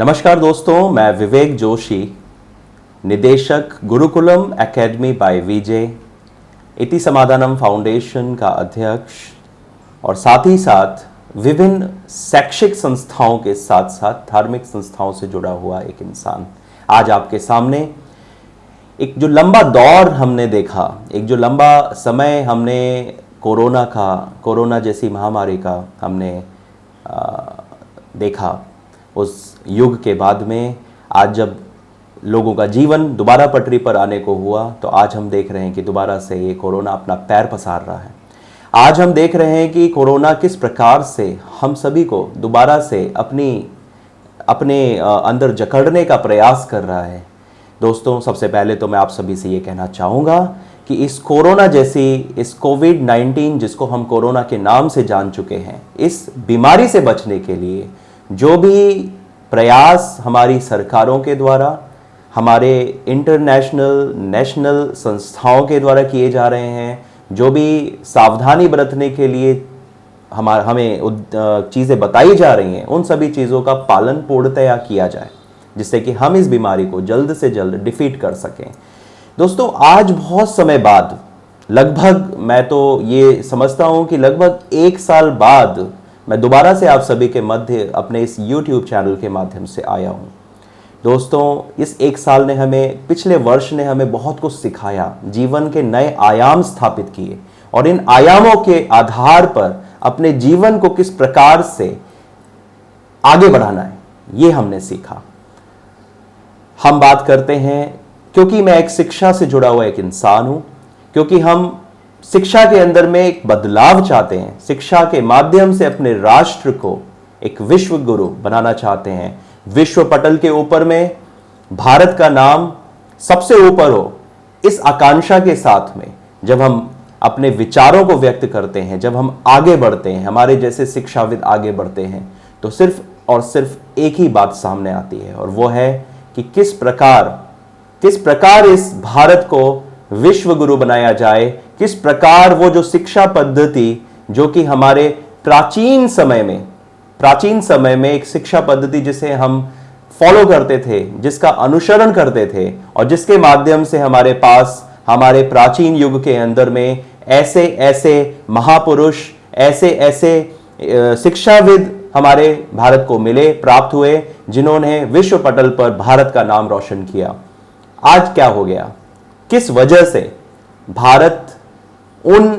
नमस्कार दोस्तों, मैं विवेक जोशी, निदेशक गुरुकुलम एकेडमी बाय विजय, इति समाधानम फाउंडेशन का अध्यक्ष और साथ ही साथ विभिन्न शैक्षिक संस्थाओं के साथ साथ धार्मिक संस्थाओं से जुड़ा हुआ एक इंसान आज आपके सामने। एक जो लंबा दौर हमने देखा, एक जो लंबा समय हमने कोरोना जैसी महामारी का हमने देखा, उस युग के बाद में आज जब लोगों का जीवन दोबारा पटरी पर आने को हुआ, तो आज हम देख रहे हैं कि दोबारा से ये कोरोना अपना पैर पसार रहा है। आज हम देख रहे हैं कि कोरोना किस प्रकार से हम सभी को दोबारा से अपने अंदर जकड़ने का प्रयास कर रहा है। दोस्तों, सबसे पहले तो मैं आप सभी से ये कहना चाहूँगा कि इस कोरोना जैसी, इस कोविड-19 जिसको हम कोरोना के नाम से जान चुके हैं, इस बीमारी से बचने के लिए जो भी प्रयास हमारी सरकारों के द्वारा, हमारे इंटरनेशनल, नेशनल संस्थाओं के द्वारा किए जा रहे हैं, जो भी सावधानी बरतने के लिए हमें चीज़ें बताई जा रही हैं, उन सभी चीज़ों का पालन पूर्णतया किया जाए, जिससे कि हम इस बीमारी को जल्द से जल्द डिफीट कर सकें। दोस्तों, आज बहुत समय बाद, लगभग मैं तो ये समझता हूँ कि लगभग 1 साल बाद मैं दोबारा से आप सभी के मध्य अपने इस YouTube चैनल के माध्यम से आया हूँ। दोस्तों, इस 1 साल ने हमें, पिछले वर्ष ने हमें बहुत कुछ सिखाया, जीवन के नए आयाम स्थापित किए और इन आयामों के आधार पर अपने जीवन को किस प्रकार से आगे बढ़ाना है, ये हमने सीखा। हम बात करते हैं, क्योंकि मैं एक शिक्षा से जुड़ा हुआ एक इंसान हूं, क्योंकि हम शिक्षा के अंदर में एक बदलाव चाहते हैं, शिक्षा के माध्यम से अपने राष्ट्र को एक विश्व गुरु बनाना चाहते हैं, विश्व पटल के ऊपर में भारत का नाम सबसे ऊपर हो, इस आकांक्षा के साथ में जब हम अपने विचारों को व्यक्त करते हैं, जब हम आगे बढ़ते हैं, हमारे जैसे शिक्षाविद आगे बढ़ते हैं, तो सिर्फ और सिर्फ एक ही बात सामने आती है, और वो है कि किस प्रकार इस भारत को विश्व गुरु बनाया जाए, किस प्रकार वो जो शिक्षा पद्धति जो कि हमारे प्राचीन समय में एक शिक्षा पद्धति जिसे हम फॉलो करते थे, जिसका अनुसरण करते थे, और जिसके माध्यम से हमारे पास हमारे प्राचीन युग के अंदर में ऐसे महापुरुष, ऐसे शिक्षाविद हमारे भारत को मिले, प्राप्त हुए, जिन्होंने विश्व पटल पर भारत का नाम रोशन किया। आज क्या हो गया? किस वजह से भारत उन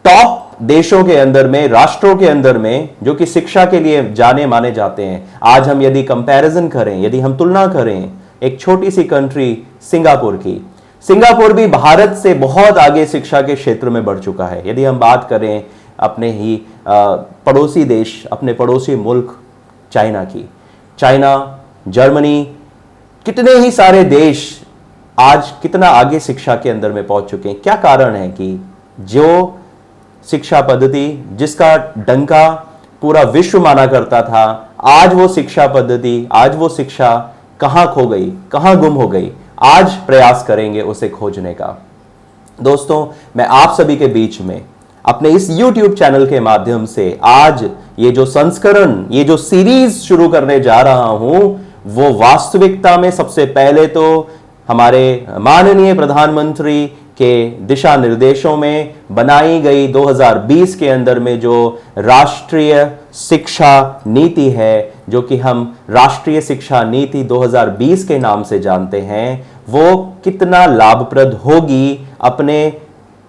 टॉप देशों के अंदर में, राष्ट्रों के अंदर में, जो कि शिक्षा के लिए जाने माने जाते हैं, आज हम यदि कंपैरिजन करें, यदि हम तुलना करें एक छोटी सी कंट्री सिंगापुर की, सिंगापुर भी भारत से बहुत आगे शिक्षा के क्षेत्र में बढ़ चुका है। यदि हम बात करें अपने ही पड़ोसी देश, अपने पड़ोसी मुल्क चाइना की, चाइना, जर्मनी, कितने ही सारे देश आज कितना आगे शिक्षा के अंदर में पहुंच चुके हैं। क्या कारण है कि जो शिक्षा पद्धति जिसका डंका पूरा विश्व माना करता था, आज वो शिक्षा पद्धति, आज वो शिक्षा कहां खो गई, कहां गुम हो गई? आज प्रयास करेंगे उसे खोजने का। दोस्तों, मैं आप सभी के बीच में अपने इस YouTube चैनल के माध्यम से आज ये जो संस्करण, ये जो सीरीज शुरू करने जा रहा हूं, वो वास्तविकता में सबसे पहले तो हमारे माननीय प्रधानमंत्री के दिशा निर्देशों में बनाई गई 2020 के अंदर में जो राष्ट्रीय शिक्षा नीति है, जो कि हम राष्ट्रीय शिक्षा नीति 2020 के नाम से जानते हैं, वो कितना लाभप्रद होगी अपने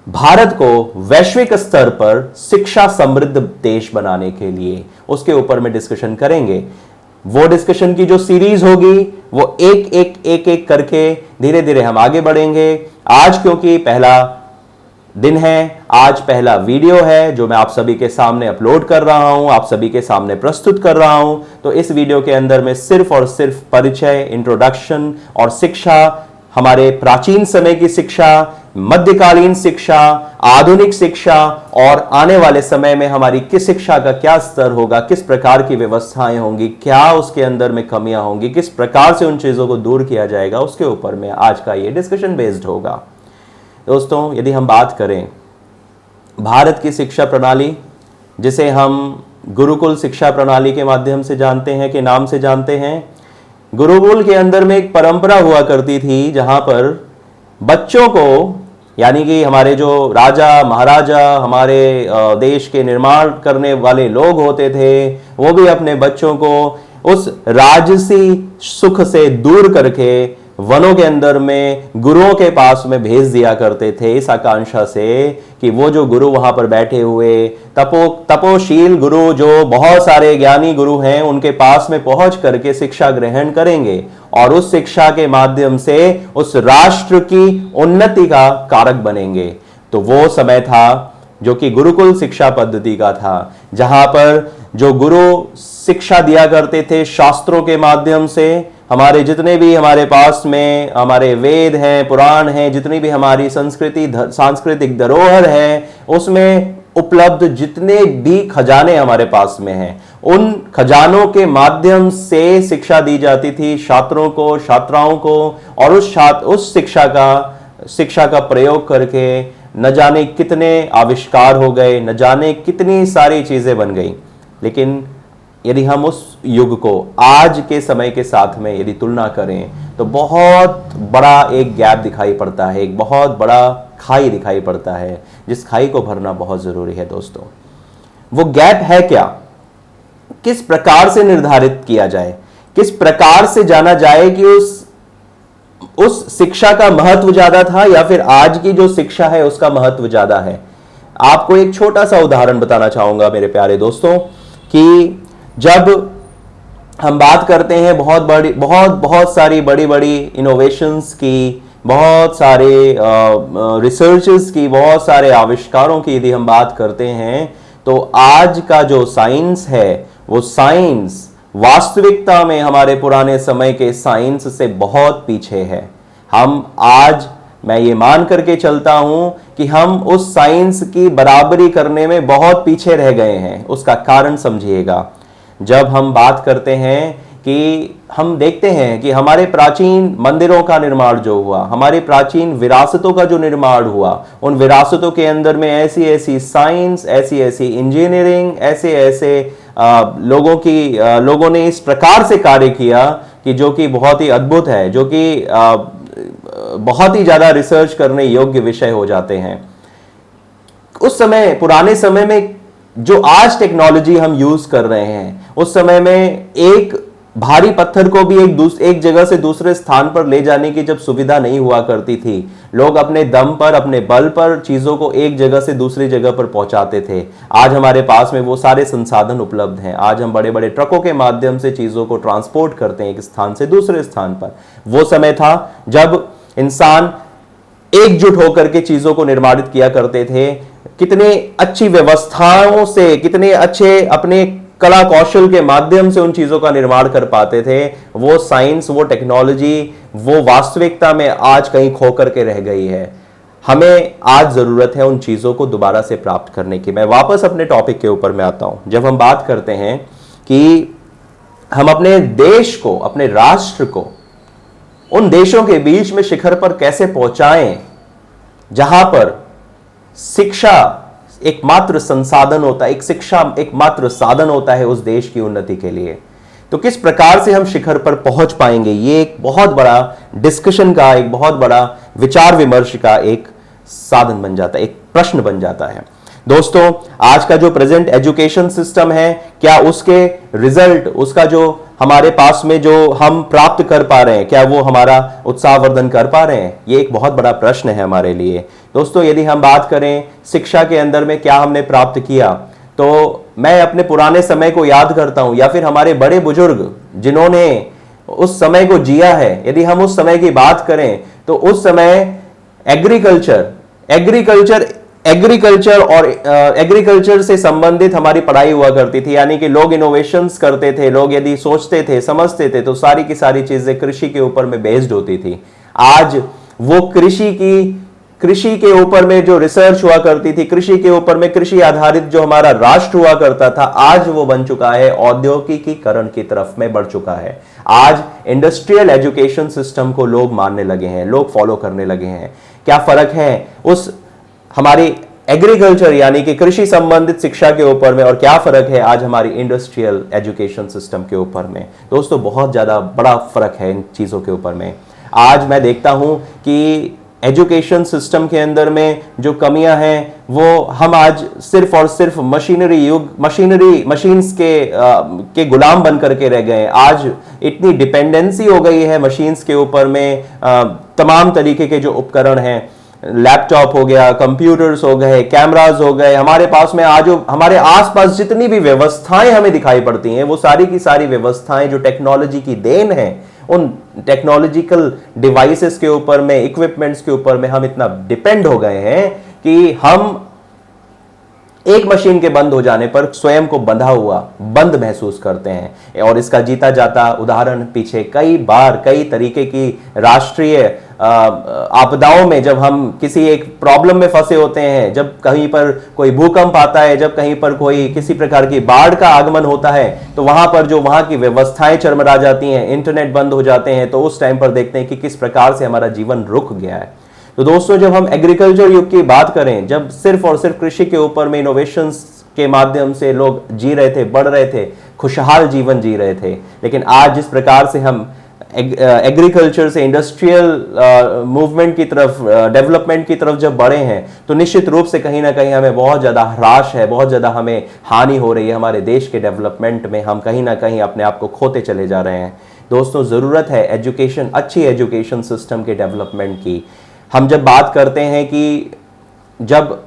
भारत को वैश्विक स्तर पर शिक्षा समृद्ध देश बनाने के लिए, उसके ऊपर में डिस्कशन करेंगे। वो डिस्कशन की जो सीरीज होगी, वो एक करके धीरे धीरे हम आगे बढ़ेंगे। आज क्योंकि पहला दिन है, आज पहला वीडियो है जो मैं आप सभी के सामने अपलोड कर रहा हूं, आप सभी के सामने प्रस्तुत कर रहा हूं, तो इस वीडियो के अंदर में सिर्फ और सिर्फ परिचय, इंट्रोडक्शन और शिक्षा, हमारे प्राचीन समय की शिक्षा, मध्यकालीन शिक्षा, आधुनिक शिक्षा और आने वाले समय में हमारी किस शिक्षा का क्या स्तर होगा, किस प्रकार की व्यवस्थाएं होंगी, क्या उसके अंदर में कमियां होंगी, किस प्रकार से उन चीजों को दूर किया जाएगा, उसके ऊपर में आज का ये डिस्कशन बेस्ड होगा। दोस्तों, यदि हम बात करें भारत की शिक्षा प्रणाली, जिसे हम गुरुकुल शिक्षा प्रणाली के माध्यम से जानते हैं, के नाम से जानते हैं, गुरुकुल के अंदर में एक परंपरा हुआ करती थी जहां पर बच्चों को, यानी कि हमारे जो राजा महाराजा, हमारे देश के निर्माण करने वाले लोग होते थे, वो भी अपने बच्चों को उस राजसी सुख से दूर करके वनों के अंदर में गुरुओं के पास में भेज दिया करते थे, इस आकांक्षा से कि वो जो गुरु वहां पर बैठे हुए तपोशील गुरु, जो बहुत सारे ज्ञानी गुरु हैं, उनके पास में पहुंच करके शिक्षा ग्रहण करेंगे और उस शिक्षा के माध्यम से उस राष्ट्र की उन्नति का कारक बनेंगे। तो वो समय था जो कि गुरुकुल शिक्षा पद्धति का था, जहां पर जो गुरु शिक्षा दिया करते थे शास्त्रों के माध्यम से। हमारे जितने भी हमारे पास में हमारे वेद हैं, पुराण हैं, जितनी भी हमारी सांस्कृतिक धरोहर है, उसमें उपलब्ध जितने भी खजाने हमारे पास में हैं, उन खजानों के माध्यम से शिक्षा दी जाती थी छात्रों को, छात्राओं को, और उस शिक्षा का प्रयोग करके न जाने कितने आविष्कार हो गए, न जाने कितनी सारी चीजें बन गई। लेकिन यदि हम उस युग को आज के समय के साथ में यदि तुलना करें तो बहुत बड़ा एक गैप दिखाई पड़ता है, एक बहुत बड़ा खाई दिखाई पड़ता है, जिस खाई को भरना बहुत जरूरी है दोस्तों। वो गैप है क्या, किस प्रकार से निर्धारित किया जाए, किस प्रकार से जाना जाए कि उस शिक्षा का महत्व ज्यादा था या फिर आज की जो शिक्षा है उसका महत्व ज्यादा है। आपको एक छोटा सा उदाहरण बताना चाहूंगा मेरे प्यारे दोस्तों, कि जब हम बात करते हैं बहुत सारी बड़ी बड़ी इनोवेशंस की, बहुत सारे रिसर्चेस की, बहुत सारे आविष्कारों की यदि हम बात करते हैं, तो आज का जो साइंस है वो साइंस वास्तविकता में हमारे पुराने समय के साइंस से बहुत पीछे है। मैं ये मान करके चलता हूं कि हम उस साइंस की बराबरी करने में बहुत पीछे रह गए हैं। उसका कारण समझिएगा, जब हम बात करते हैं कि हम देखते हैं कि हमारे प्राचीन मंदिरों का निर्माण जो हुआ, हमारी प्राचीन विरासतों का जो निर्माण हुआ, उन विरासतों के अंदर में ऐसी ऐसी साइंस, ऐसी ऐसी इंजीनियरिंग, ऐसे ऐसे लोगों ने इस प्रकार से कार्य किया कि जो कि बहुत ही अद्भुत है, जो कि बहुत ही ज्यादा रिसर्च करने योग्य विषय हो जाते हैं। उस समय, पुराने समय में जो आज टेक्नोलॉजी हम यूज कर रहे हैं, उस समय में एक भारी पत्थर को भी एक जगह से दूसरे स्थान पर ले जाने की जब सुविधा नहीं हुआ करती थी, लोग अपने दम पर, अपने बल पर चीजों को एक जगह से दूसरी जगह पर पहुंचाते थे। आज हमारे पास में वो सारे संसाधन उपलब्ध हैं। आज हम बड़े बड़े ट्रकों के माध्यम से चीजों को ट्रांसपोर्ट करते हैं एक स्थान से दूसरे स्थान पर। वो समय था जब इंसान एकजुट होकर के चीजों को निर्माणित किया करते थे, कितने अच्छी व्यवस्थाओं से, कितने अच्छे अपने कला कौशल के माध्यम से उन चीजों का निर्माण कर पाते थे। वो साइंस, वो टेक्नोलॉजी, वो वास्तविकता में आज कहीं खो करके रह गई है। हमें आज जरूरत है उन चीजों को दोबारा से प्राप्त करने की। मैं वापस अपने टॉपिक के ऊपर में आता हूं। जब हम बात करते हैं कि हम अपने देश को, अपने राष्ट्र को उन देशों के बीच में शिखर पर कैसे पहुंचाएं जहां पर शिक्षा एकमात्र संसाधन होता है, शिक्षा एकमात्र साधन होता है उस देश की उन्नति के लिए, तो किस प्रकार से हम शिखर पर पहुंच पाएंगे, ये एक बहुत बड़ा डिस्कशन का, एक बहुत बड़ा विचार विमर्श का एक साधन बन जाता है, एक प्रश्न बन जाता है। दोस्तों, आज का जो प्रेजेंट एजुकेशन सिस्टम है, क्या उसके रिजल्ट, उसका जो हमारे पास में जो हम प्राप्त कर पा रहे हैं, क्या वो हमारा उत्साहवर्धन कर पा रहे हैं? ये एक बहुत बड़ा प्रश्न है हमारे लिए। दोस्तों, यदि हम बात करें शिक्षा के अंदर में क्या हमने प्राप्त किया, तो मैं अपने पुराने समय को याद करता हूं, या फिर हमारे बड़े बुजुर्ग जिन्होंने उस समय को जिया है, यदि हम उस समय की बात करें तो उस समय एग्रीकल्चर से संबंधित हमारी पढ़ाई हुआ करती थी। यानी कि लोग इनोवेशंस करते थे, लोग यदि सोचते थे, समझते थे, तो सारी की सारी चीजें कृषि के ऊपर में बेस्ड होती थी। आज वो कृषि के ऊपर में जो रिसर्च हुआ करती थी, कृषि के ऊपर में, कृषि आधारित जो हमारा राष्ट्र हुआ करता था, आज वो बन चुका है औद्योगिकीकरण की तरफ में बढ़ चुका है। आज इंडस्ट्रियल एजुकेशन सिस्टम को लोग मानने लगे हैं, लोग फॉलो करने लगे हैं। क्या फर्क है उस हमारी एग्रीकल्चर यानी कि कृषि संबंधित शिक्षा के ऊपर में और क्या फर्क है आज हमारी इंडस्ट्रियल एजुकेशन सिस्टम के ऊपर में। दोस्तों बहुत ज़्यादा बड़ा फर्क है इन चीज़ों के ऊपर में। आज मैं देखता हूं कि एजुकेशन सिस्टम के अंदर में जो कमियां हैं वो हम आज सिर्फ और सिर्फ मशीन्स के गुलाम बन करके रह गए। आज इतनी डिपेंडेंसी हो गई है मशीन्स के ऊपर में। तमाम तरीके के जो उपकरण हैं, लैपटॉप हो गया, कंप्यूटर्स हो गए, कैमरास हो गए, हमारे पास में आज हमारे आसपास जितनी भी व्यवस्थाएं हमें दिखाई पड़ती हैं वो सारी की सारी व्यवस्थाएं जो टेक्नोलॉजी की देन है, उन टेक्नोलॉजिकल डिवाइसेस के ऊपर में, इक्विपमेंट्स के ऊपर में हम इतना डिपेंड हो गए हैं कि हम एक मशीन के बंद हो जाने पर स्वयं को बंधा हुआ बंद महसूस करते हैं। और इसका जीता जाता उदाहरण पीछे कई बार कई तरीके की राष्ट्रीय आपदाओं में जब हम किसी एक प्रॉब्लम में फंसे होते हैं, जब कहीं पर कोई भूकंप आता है, जब कहीं पर कोई किसी प्रकार की बाढ़ का आगमन होता है, तो वहां पर जो वहां की व्यवस्थाएं चरमरा जाती हैं, इंटरनेट बंद हो जाते हैं, तो उस टाइम पर देखते हैं कि किस प्रकार से हमारा जीवन रुक गया है। तो दोस्तों जब हम एग्रीकल्चर युग की बात करें, जब सिर्फ और सिर्फ कृषि के ऊपर में इनोवेशंस के माध्यम से लोग जी रहे थे, बढ़ रहे थे, खुशहाल जीवन जी रहे थे, लेकिन आज जिस प्रकार से हम एग्रीकल्चर से इंडस्ट्रियल मूवमेंट की तरफ, डेवलपमेंट की तरफ जब बढ़े हैं, तो निश्चित रूप से कहीं ना कहीं हमें बहुत ज़्यादा हराश है, बहुत ज़्यादा हमें हानि हो रही है। हमारे देश के डेवलपमेंट में हम कहीं ना कहीं अपने आप को खोते चले जा रहे हैं। दोस्तों ज़रूरत है एजुकेशन, अच्छी एजुकेशन सिस्टम के डेवलपमेंट की। हम जब बात करते हैं कि जब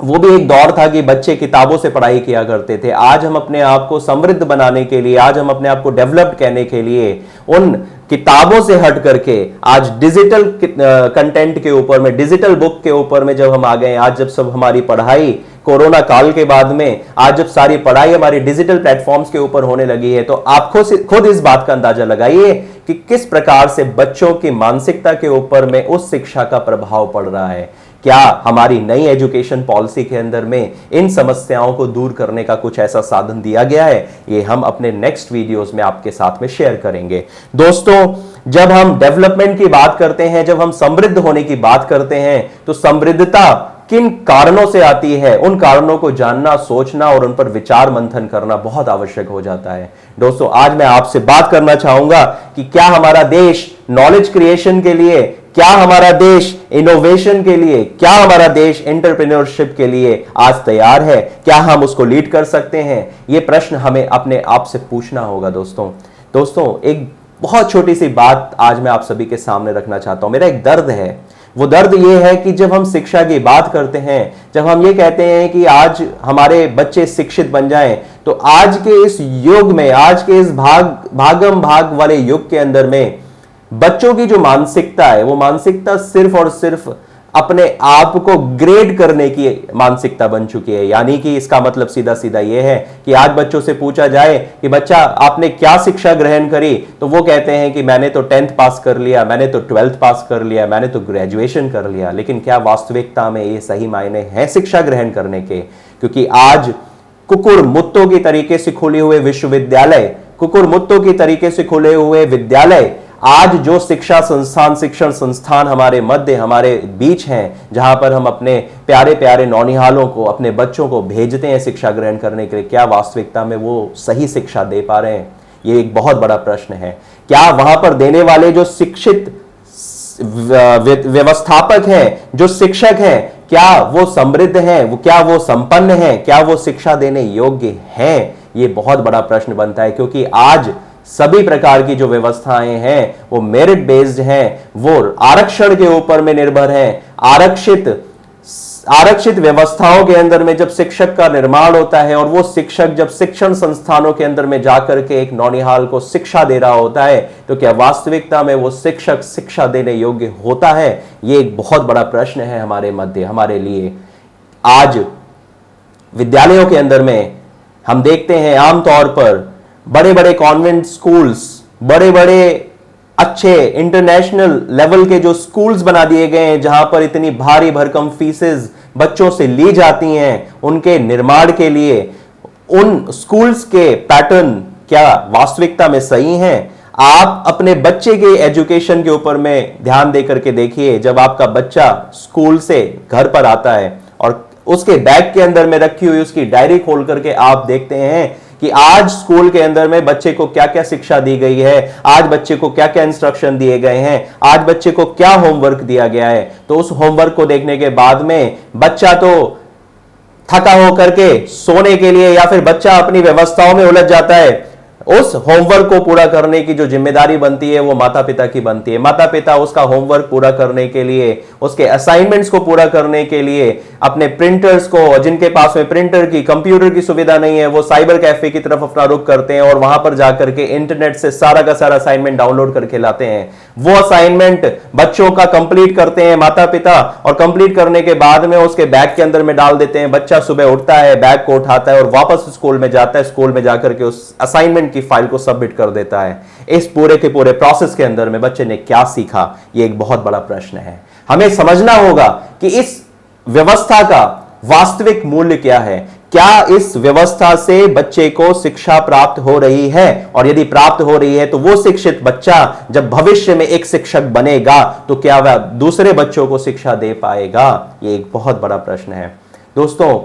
वो भी एक दौर था कि बच्चे किताबों से पढ़ाई किया करते थे, आज हम अपने आप को समृद्ध बनाने के लिए, आज हम अपने आप को डेवलप्ड करने के लिए उन किताबों से हट करके आज डिजिटल कंटेंट के ऊपर में, डिजिटल बुक के ऊपर में जब हम आ गए, आज जब सब हमारी पढ़ाई कोरोना काल के बाद में, आज जब सारी पढ़ाई हमारी डिजिटल प्लेटफॉर्म्स के ऊपर होने लगी है, तो आप खुद इस बात का अंदाजा लगाइए कि किस प्रकार से बच्चों की मानसिकता के ऊपर में उस शिक्षा का प्रभाव पड़ रहा है। क्या हमारी नई एजुकेशन पॉलिसी के अंदर में इन समस्याओं को दूर करने का कुछ ऐसा साधन दिया गया है? ये हम अपने नेक्स्ट वीडियोस में आपके साथ में शेयर करेंगे। दोस्तों जब हम डेवलपमेंट की बात करते हैं, जब हम समृद्ध होने की बात करते हैं, तो समृद्धता किन कारणों से आती है, उन कारणों को जानना, सोचना और उन पर विचार मंथन करना बहुत आवश्यक हो जाता है। दोस्तों आज मैं आपसे बात करना चाहूंगा कि क्या हमारा देश नॉलेज क्रिएशन के लिए, क्या हमारा देश इनोवेशन के लिए, क्या हमारा देश एंटरप्रेन्योरशिप के लिए आज तैयार है? क्या हम उसको लीड कर सकते हैं? यह प्रश्न हमें अपने आप से पूछना होगा। दोस्तों एक बहुत छोटी सी बात आज मैं आप सभी के सामने रखना चाहता हूं। मेरा एक दर्द है, वो दर्द ये है कि जब हम शिक्षा की बात करते हैं, जब हम ये कहते हैं कि आज हमारे बच्चे शिक्षित बन जाएं, तो आज के इस युग में, आज के इस भागम भाग वाले युग के अंदर में बच्चों की जो मानसिकता है, वो मानसिकता सिर्फ और सिर्फ अपने आप को ग्रेड करने की मानसिकता बन चुकी है। यानी कि इसका मतलब सीधा सीधा यह है कि आज बच्चों से पूछा जाए कि बच्चा आपने क्या शिक्षा ग्रहण करी, तो वो कहते हैं कि मैंने तो 10th पास कर लिया, मैंने तो 12th पास कर लिया, मैंने तो ग्रेजुएशन कर लिया। लेकिन क्या वास्तविकता में ये सही मायने हैं शिक्षा ग्रहण करने के? क्योंकि आज कुकुर मुत्तों की तरीके से खुले हुए विश्वविद्यालय, कुकुर मुत्तों की तरीके से खुले हुए विद्यालय, आज जो शिक्षा संस्थान, शिक्षण संस्थान हमारे मध्य, हमारे बीच हैं, जहां पर हम अपने प्यारे प्यारे नौनिहालों को, अपने बच्चों को भेजते हैं शिक्षा ग्रहण करने के लिए, क्या वास्तविकता में वो सही शिक्षा दे पा रहे हैं? ये एक बहुत बड़ा प्रश्न है। क्या वहां पर देने वाले जो शिक्षित व्यवस्थापक हैं, जो शिक्षक हैं, क्या वो समृद्ध हैं? क्या वो संपन्न हैं? क्या वो शिक्षा देने योग्य हैं? ये बहुत बड़ा प्रश्न बनता है, क्योंकि आज सभी प्रकार की जो व्यवस्थाएं हैं वो मेरिट बेस्ड हैं, वो आरक्षण के ऊपर में निर्भर हैं। आरक्षित व्यवस्थाओं के अंदर में जब शिक्षक का निर्माण होता है और वो शिक्षक जब शिक्षण संस्थानों के अंदर में जाकर के एक नौनिहाल को शिक्षा दे रहा होता है, तो क्या वास्तविकता में वो शिक्षक शिक्षा देने योग्य होता है? ये एक बहुत बड़ा प्रश्न है हमारे मध्य, हमारे लिए। आज विद्यालयों के अंदर में हम देखते हैं आमतौर पर बड़े बड़े कॉन्वेंट स्कूल्स, बड़े बड़े अच्छे इंटरनेशनल लेवल के जो स्कूल्स बना दिए गए हैं, जहां पर इतनी भारी भरकम फीसेस बच्चों से ली जाती हैं उनके निर्माण के लिए। उन स्कूल्स के पैटर्न क्या वास्तविकता में सही हैं? आप अपने बच्चे के एजुकेशन के ऊपर में ध्यान देकर के देखिए। जब आपका बच्चा स्कूल से घर पर आता है और उसके बैग के अंदर में रखी हुई उसकी डायरी खोल करके आप देखते हैं कि आज स्कूल के अंदर में बच्चे को क्या क्या शिक्षा दी गई है, आज बच्चे को क्या क्या इंस्ट्रक्शन दिए गए हैं, आज बच्चे को क्या होमवर्क दिया गया है। तो उस होमवर्क को देखने के बाद में बच्चा तो थका होकर के सोने के लिए या फिर बच्चा अपनी व्यवस्थाओं में उलझ जाता है। उस होमवर्क को पूरा करने की जो जिम्मेदारी बनती है वो माता पिता की बनती है। माता पिता उसका होमवर्क पूरा करने के लिए, उसके असाइनमेंट्स को पूरा करने के लिए अपने प्रिंटर्स को, जिनके पास में प्रिंटर की, कंप्यूटर की सुविधा नहीं है, वो साइबर कैफे की तरफ अपना रुख करते हैं और वहां पर जाकर के इंटरनेट से सारा का सारा असाइनमेंट डाउनलोड करके लाते हैं। वो असाइनमेंट बच्चों का कंप्लीट करते हैं माता पिता, और कंप्लीट करने के बाद में उसके बैग के अंदर में डाल देते हैं। बच्चा सुबह उठता है, बैग को उठाता है और वापस स्कूल में जाता है। स्कूल में जाकर के उस असाइनमेंट की फाइल को सबमिट कर देता है। इस पूरे के पूरे प्रोसेस के अंदर में बच्चे ने क्या सीखा, यह एक बहुत बड़ा प्रश्न है। हमें समझना होगा कि इस व्यवस्था का वास्तविक मूल्य क्या है। क्या इस व्यवस्था से बच्चे को शिक्षा प्राप्त हो रही है, और यदि प्राप्त हो रही है तो वो शिक्षित बच्चा जब भविष्य में एक शिक्षक बनेगा तो क्या वह दूसरे बच्चों को शिक्षा दे पाएगा, ये एक बहुत बड़ा प्रश्न है। दोस्तों,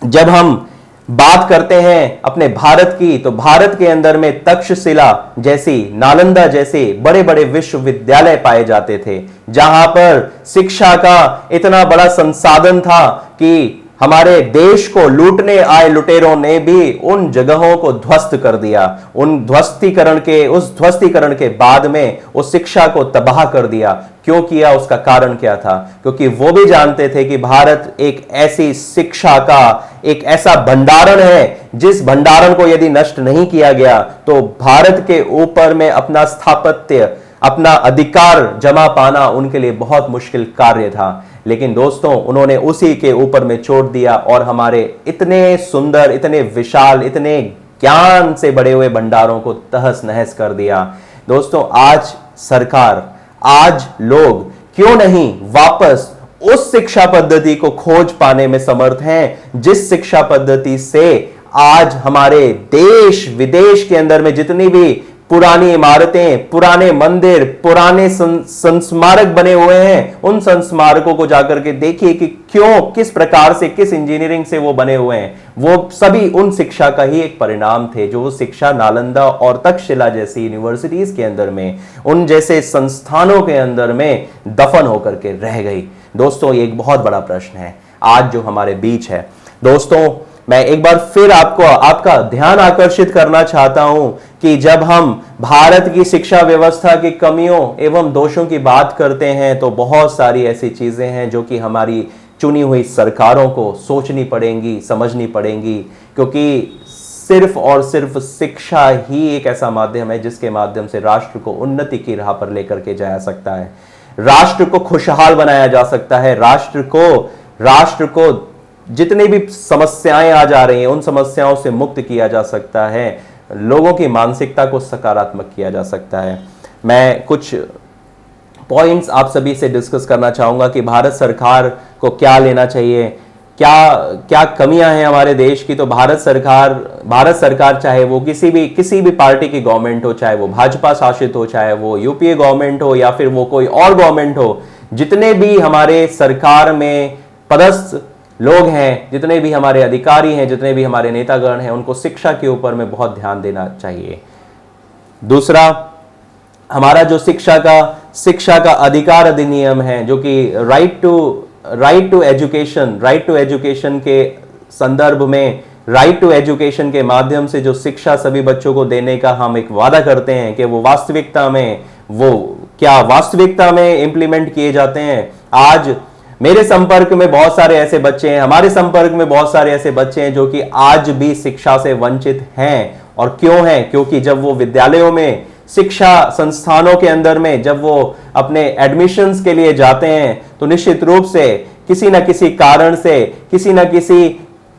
जब हम बात करते हैं अपने भारत की, तो भारत के अंदर में तक्षशिला जैसी, नालंदा जैसे बड़े बड़े विश्वविद्यालय पाए जाते थे, जहां पर शिक्षा का इतना बड़ा संसाधन था कि हमारे देश को लूटने आए लुटेरों ने भी उन जगहों को ध्वस्त कर दिया। उस ध्वस्तीकरण के बाद में उस शिक्षा को तबाह कर दिया। क्यों किया, उसका कारण क्या था? क्योंकि वो भी जानते थे कि भारत एक ऐसी शिक्षा का एक ऐसा भंडारण है, जिस भंडारण को यदि नष्ट नहीं किया गया तो भारत के ऊपर में अपना स्थापत्य, अपना अधिकार जमा पाना उनके लिए बहुत मुश्किल कार्य था। लेकिन दोस्तों, उन्होंने उसी के ऊपर में छोड़ दिया और हमारे इतने सुंदर, इतने विशाल, इतने ज्ञान से बड़े हुए भंडारों को तहस नहस कर दिया। दोस्तों, आज सरकार, आज लोग क्यों नहीं वापस उस शिक्षा पद्धति को खोज पाने में समर्थ हैं, जिस शिक्षा पद्धति से आज हमारे देश विदेश के अंदर में जितनी भी पुरानी इमारतें, पुराने मंदिर, पुराने संस्मारक बने हुए हैं, उन संस्मारकों को जाकर के देखिए कि क्यों, किस प्रकार से, किस इंजीनियरिंग से वो बने हुए हैं। वो सभी उन शिक्षा का ही एक परिणाम थे, जो वो शिक्षा नालंदा और तक्षशिला जैसी यूनिवर्सिटीज के अंदर में, उन जैसे संस्थानों के अंदर में दफन होकर के रह गई। दोस्तों, ये एक बहुत बड़ा प्रश्न है आज जो हमारे बीच है। दोस्तों, मैं एक बार फिर आपका ध्यान आकर्षित करना चाहता हूं कि जब हम भारत की शिक्षा व्यवस्था की कमियों एवं दोषों की बात करते हैं तो बहुत सारी ऐसी चीजें हैं जो कि हमारी चुनी हुई सरकारों को सोचनी पड़ेंगी, समझनी पड़ेंगी, क्योंकि सिर्फ और सिर्फ शिक्षा ही एक ऐसा माध्यम है जिसके माध्यम से राष्ट्र को उन्नति की राह पर लेकर के जाया सकता है, राष्ट्र को खुशहाल बनाया जा सकता है, राष्ट्र को जितनी भी समस्याएं आ जा रही हैं उन समस्याओं से मुक्त किया जा सकता है, लोगों की मानसिकता को सकारात्मक किया जा सकता है। मैं कुछ पॉइंट्स आप सभी से डिस्कस करना चाहूंगा कि भारत सरकार को क्या लेना चाहिए, क्या कमियां हैं हमारे देश की। तो भारत सरकार चाहे वो किसी भी पार्टी की गवर्नमेंट हो, चाहे वो भाजपा शासित हो, चाहे वो यूपीए गवर्नमेंट हो या फिर वो कोई और गवर्नमेंट हो, जितने भी हमारे सरकार में पदस्थ लोग हैं, जितने भी हमारे अधिकारी हैं, जितने भी हमारे नेतागण हैं, उनको शिक्षा के ऊपर में बहुत ध्यान देना चाहिए। दूसरा, हमारा जो शिक्षा का अधिकार अधिनियम है, जो कि राइट टू एजुकेशन के संदर्भ में, राइट टू एजुकेशन के माध्यम से जो शिक्षा सभी बच्चों को देने का हम एक वादा करते हैं कि वो वास्तविकता में इंप्लीमेंट किए जाते हैं। आज मेरे संपर्क में बहुत सारे ऐसे बच्चे हैं, हमारे संपर्क में बहुत सारे ऐसे बच्चे हैं जो कि आज भी शिक्षा से वंचित हैं। और क्यों हैं? क्योंकि जब वो विद्यालयों में, शिक्षा संस्थानों के अंदर में जब वो अपने एडमिशन्स के लिए जाते हैं तो निश्चित रूप से किसी न किसी कारण से, किसी न किसी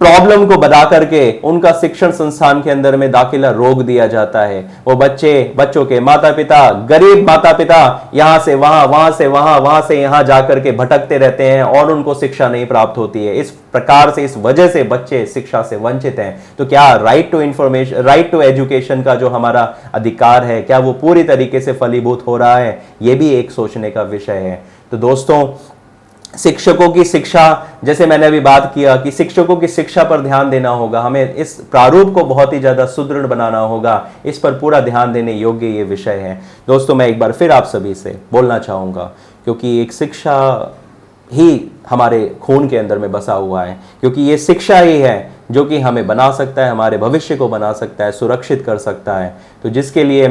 प्रॉब्लम को बता करके उनका शिक्षण संस्थान के अंदर में दाखिला रोक दिया जाता है। वो बच्चों के माता पिता, गरीब माता पिता यहां से वहां से यहां जाकर के भटकते रहते हैं और उनको शिक्षा नहीं प्राप्त होती है। इस प्रकार से, इस वजह से बच्चे शिक्षा से वंचित हैं। तो क्या राइट टू एजुकेशन का जो हमारा अधिकार है, क्या वो पूरी तरीके से फलीभूत हो रहा है? ये भी एक सोचने का विषय है। तो दोस्तों, शिक्षकों की शिक्षा, जैसे मैंने अभी बात किया कि शिक्षकों की शिक्षा पर ध्यान देना होगा, हमें इस प्रारूप को बहुत ही ज्यादा सुदृढ़ बनाना होगा, इस पर पूरा ध्यान देने योग्य ये विषय है। दोस्तों मैं एक बार फिर आप सभी से बोलना चाहूँगा, क्योंकि एक शिक्षा ही हमारे खून के अंदर में बसा हुआ है, क्योंकि ये शिक्षा ही है जो कि हमें बना सकता है, हमारे भविष्य को बना सकता है, सुरक्षित कर सकता है। तो जिसके लिए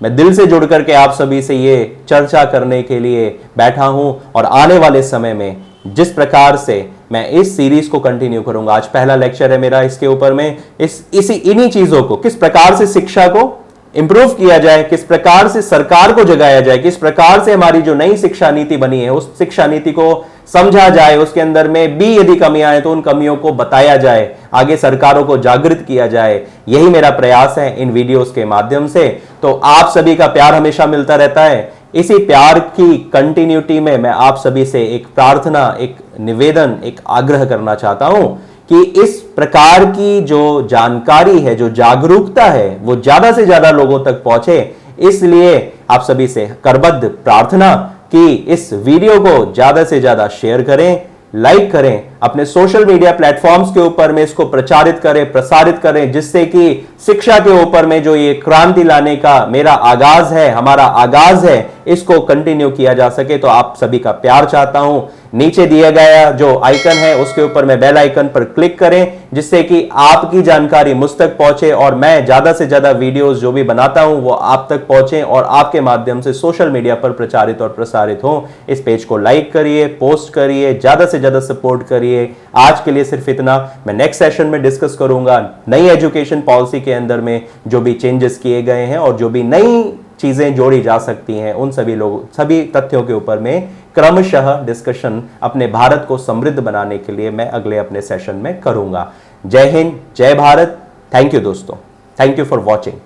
मैं दिल से जुड़ करके आप सभी से ये चर्चा करने के लिए बैठा हूं, और आने वाले समय में जिस प्रकार से मैं इस सीरीज को कंटिन्यू करूंगा, आज पहला लेक्चर है मेरा इसके ऊपर में, इन्हीं चीजों को, किस प्रकार से शिक्षा को इंप्रूव किया जाए, किस प्रकार से सरकार को जगाया जाए, किस प्रकार से हमारी जो नई शिक्षा नीति बनी है उस शिक्षा नीति को समझा जाए, उसके अंदर में भी यदि कमियां हैं तो उन कमियों को बताया जाए, आगे सरकारों को जागृत किया जाए। यही मेरा प्रयास है इन वीडियोस के माध्यम से। तो आप सभी का प्यार हमेशा मिलता रहता है, इसी प्यार की कंटिन्यूटी में मैं आप सभी से एक प्रार्थना, एक निवेदन, एक आग्रह करना चाहता हूं कि इस प्रकार की जो जानकारी है, जो जागरूकता है, वो ज्यादा से ज्यादा लोगों तक पहुंचे। इसलिए आप सभी से करबद्ध प्रार्थना कि इस वीडियो को ज्यादा से ज्यादा शेयर करें, लाइक करें, अपने सोशल मीडिया प्लेटफॉर्म्स के ऊपर में इसको प्रचारित करें, प्रसारित करें, जिससे कि शिक्षा के ऊपर में जो ये क्रांति लाने का मेरा आगाज है, हमारा आगाज है, इसको कंटिन्यू किया जा सके। तो आप सभी का प्यार चाहता हूं। नीचे दिया गया जो आइकन है उसके ऊपर में बेल आइकन पर क्लिक करें, जिससे कि आपकी जानकारी मुझ तक पहुंचे और मैं ज्यादा से ज्यादा वीडियोस जो भी बनाता हूं वो आप तक पहुंचे और आपके माध्यम से सोशल मीडिया पर प्रचारित और प्रसारित हो। इस पेज को लाइक करिए, पोस्ट करिए, ज्यादा से ज्यादा सपोर्ट करिए। आज के लिए सिर्फ इतना। मैं नेक्स्ट सेशन में डिस्कस करूंगा नई एजुकेशन पॉलिसी के अंदर में जो भी चेंजेस किए गए हैं और जो भी नई चीजें जोड़ी जा सकती हैं, उन सभी तथ्यों के ऊपर में क्रमशः डिस्कशन अपने भारत को समृद्ध बनाने के लिए मैं अगले अपने सेशन में करूंगा। जय हिंद, जय भारत। थैंक यू दोस्तों, थैंक यू फॉर वॉचिंग।